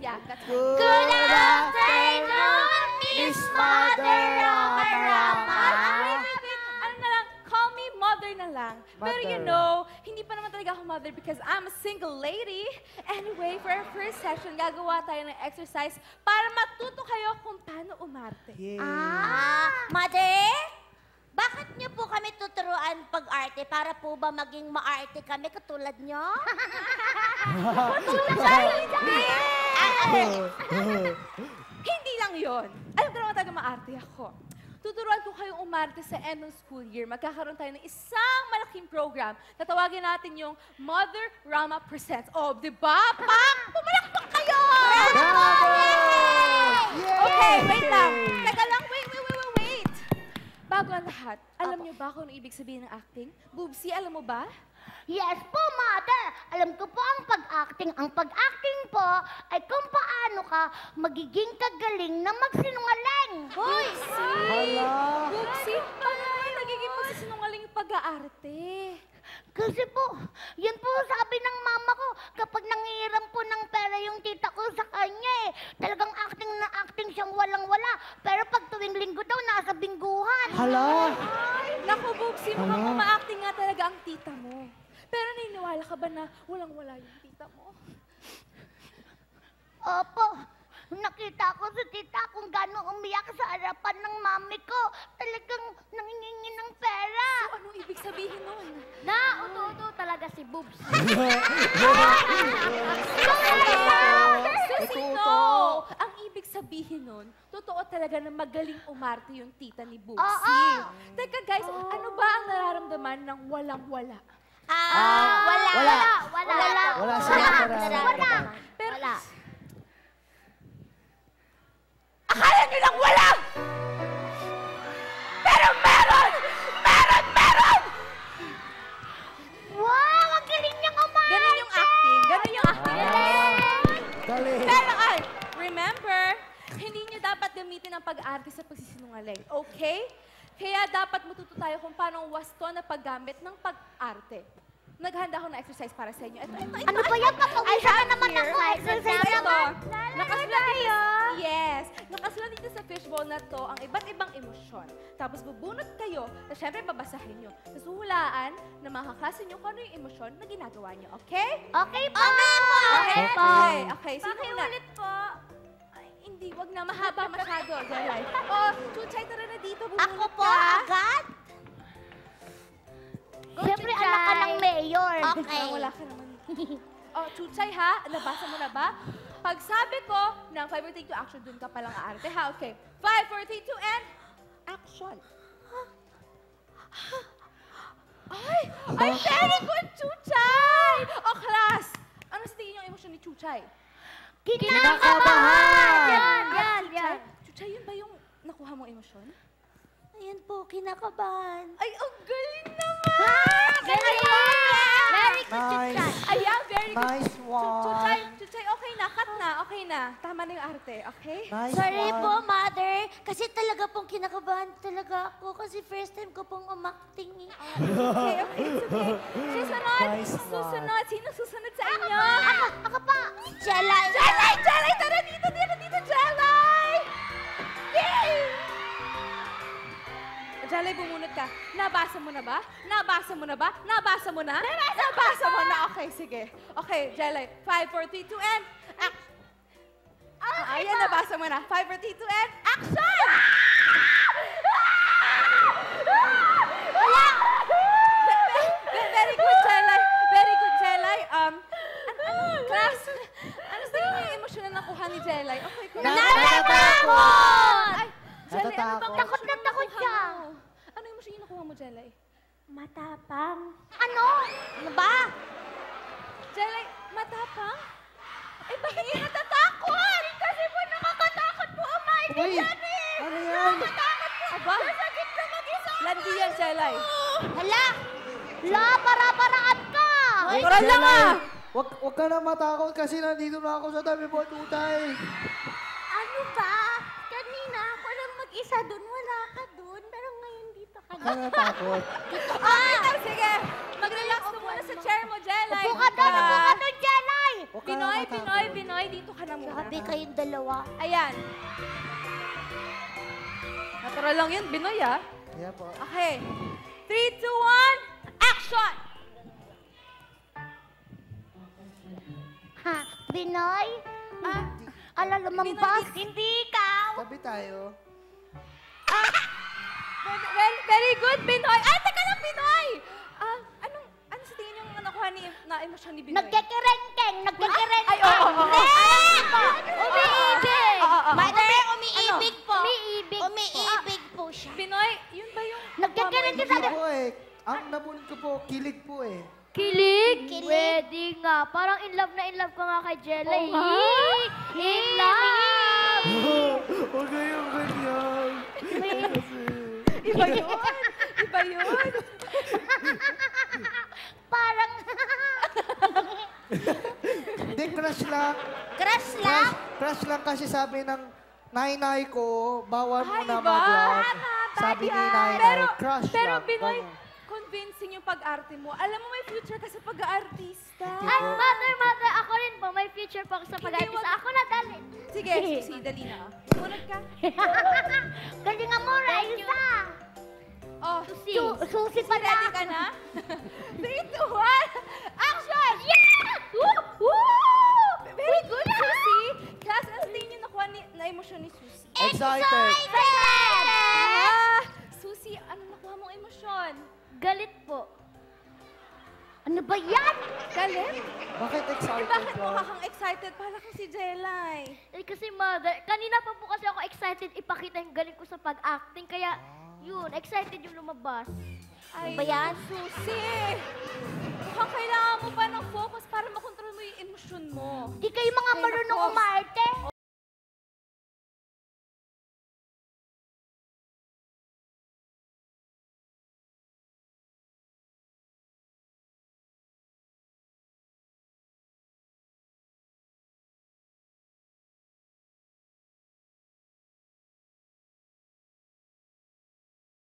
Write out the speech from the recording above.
Yeah, that's right. Good afternoon, Miss Mother Rama. Wait. Ano na lang, call me mother na lang. Pero you know, hindi pa naman talaga ako mother because I'm a single lady. Anyway, for our first session, gagawa tayo ng exercise para matuto kayo kung paano umarte. Mother? Bakit niyo po kami tuturuan pag-arte? Para po ba maging maarte kami katulad niyo? Hindi lang yon. Alam ko naman talaga maarte ako. Tuturuan ko kayong umarte sa end ng school year. Magkakaroon tayo ng isang malaking program na tawagin natin yung Mother Rama Presents. Oh, di ba? Pumalakpak kayo! Okay, wait lang. Teka lang, wait. Bago ang lahat, alam niyo ba kung ano ibig sabihin ng acting? Boobsy, alam mo ba? Yes po, Mother. Alam ko po ang pag-acting. Ang pag-acting po ay kung paano ka magiging kagaling na magsinungaling. Hoy! Boobsy, paano nga nagiging magsisinungaling yung pag-aarte? Kasi po, yun po sabi ng mama ko, kapag nangihiram po ng pera yung tita ko sa kanya talagang acting na acting siyang walang-wala. Pero pag tuwing linggo daw, nasa bingguhan. Hala! Naku, Boobsy, mukhang uma-acting nga talaga ang tita mo. Pero naniniwala ka ba na walang-wala yung tita mo? Opo. Nakita ko sa tita kung gano'ng umiyak sa harapan ng mami ko. Talagang nangingi ng pera. So, anong ibig sabihin nun? Na, uto-uto talaga si Boobs. Susino! Ang ibig sabihin nun, totoo talaga na magaling umarte yung tita ni Boobsy. Teka guys, ano ba ang nararamdaman ng walang-wala? Wala siya. Pero, Wala. akala nyo lang wala! Pero meron! Wow, ang galing niyang umarte! Ganun yung acting. Galing. Pero remember, hindi nyo dapat gamitin ang pag-arte sa pagsisinungaling. Okay? Kaya dapat matuto tayo kung paano wasto na paggamit ng pag-arte. Naghanda ako ng exercise para sa inyo. Ito. Ano ba yan? Papawisan na naman ako. Exercise Ito. naman. Nakasulat dito. Yes. Nakasulat dito sa fishbowl na to ang iba't ibang emosyon. Tapos bubunot kayo na syempre babasahin nyo. Tapos hulaan na mga kaklase nyo kung ano yung emosyon na ginagawa nyo. Okay? Okay po. Okay. Sino una? Pakiulit po. Ay, hindi. Wag na. Mahaba masyado. Jalay. Chuchay, tara na dito. Bubunot Ako po ka. agad? Siyempre, anak ka ng mayor. Okay. Wala ka naman. Chuchay ha. Nabasa mo na ba? Pag sabi ko ng 5, 4, 3, 2, action, dun ka palang aarte ha. Okay. 5, 4, 3, 2, and action. Ay, very good, Chuchay! Class! Ano sa tingin yung emosyon ni Chuchay? Kinakabahan! Yan. Chuchay, yun ba yung nakuha mong emosyon? Ayan po, kinakabahan. Ay, ang galing naman! Very good, Chuchay. Ayan, very good. Nice one. Chuchay, okay na, cut na, okay na. Tama na yung arte, okay? Nice Sorry one. po, Mother. Kasi talaga pong kinakabahan talaga ako. Kasi first time ko pong umakting. Okay, it's okay. Nice one. Susunod. Sino susunod sa inyo? Ako pa. Jelay. Jelay! Tara dito, Jelay! Yay! Jelay, bumunot ka. Nabasa mo na ba? Nabasa mo na? Okay, sige. Okay, Jelay. 5, 4, 3, 2, and action! Ayan, nabasa mo na. 5, 4, 3, 2, and action! Very good, Jelay. Class, ano sa inyo yung emosyon na nakuha ni Jelay? Okay, cool. Natatakot! Ay, Jelay, ano bang Natatakot. emosyon yung Takot nakuha siya. mo? Ano yung emosyon yung nakuha mo, Jelay? Matapang. Ano? Ano ba? Jelay, matapang? Eh, bakit ka natatakot? Kasi po nakakatakot po ang mind Uy, ano yan? Natatakot po. Aba? Nasakit ka mag-isa. Landi yan, Jelay. Hala! Para-paraan ka! Parang lang ah! Wag ka na matakot kasi nandito na ako sa tabi mo, Tutay. Ano ba? Kanina ako lang mag-isa doon. Wala ka doon. Pero ngayon dito ka Ka natakot. Sige, mag-relax ka muna sa chair mo, Jelay. Upo ka doon, Jelay! Huwag ka na matakot. Binoy, dito ka na muna. Grabe kayong dalawa. Ayan. Natural lang yun, Binoy, ah. Yeah po. Okay. 3, 2, 1, action! Ha, Binoy? Ah, Ala, lumambas. Hindi ikaw. Tabi tayo. Very good, Binoy. Ay, teka lang, Binoy! Ano sa tingin yung nakuha na emosyon ni Binoy? Nagkekerengkeng, nagkekerengkeng. Ay, oo. Umiibig. Mother, umiibig po. Umiibig. Umiibig po siya. Binoy, yun ba yung... Nagkekerengkeng Hindi sabi. po eh. Ang nabulin ko po, kilig po eh. Kilig? Kilig. Pwede nga. Parang in love ka nga kay Jella. Oo nga. In love! Huwag kayong ganyan. Iba yun. Iba yun. Parang... Hindi, crush lang. Crush lang. Crush lang kasi sabi ng nanay ko, bawal mo Ay, na iba. mag-love. Sabi ni nanay, crush Pero lang. Binoy, Ganun. convincing yung pag-arte mo. Alam mo, may future ka sa pag-aartista. Ay, mother, ako rin po. May future po ako sa pag-artista. Ako na, dali. Sige, Susie, dali na. Sumunod ka. Galingan mo, Raisa. Oh, Susi. Susi pa ready ka na? 3, 2, 1, action! Yeah! Woo! Woo! Very good, Susie. Class, ano tingin niyo nakuha na emosyon ni Susie? Excited. Susie, ano nakuha mong emosyon? Galit po. Ano ba yan? Galit? Bakit Eh, excited bakit ka? mukha kang excited? Para kang si Jelay. Eh, kasi mother, kanina pa po kasi ako excited ipakita yung galing ko sa pag-acting. Kaya, yun, excited yung lumabas. Ay, ba yan? Susie! Mukhang kailangan mo pa ng focus para makontrol mo yung emosyon mo. Di kayo mga Ay, marunong nako. umarte.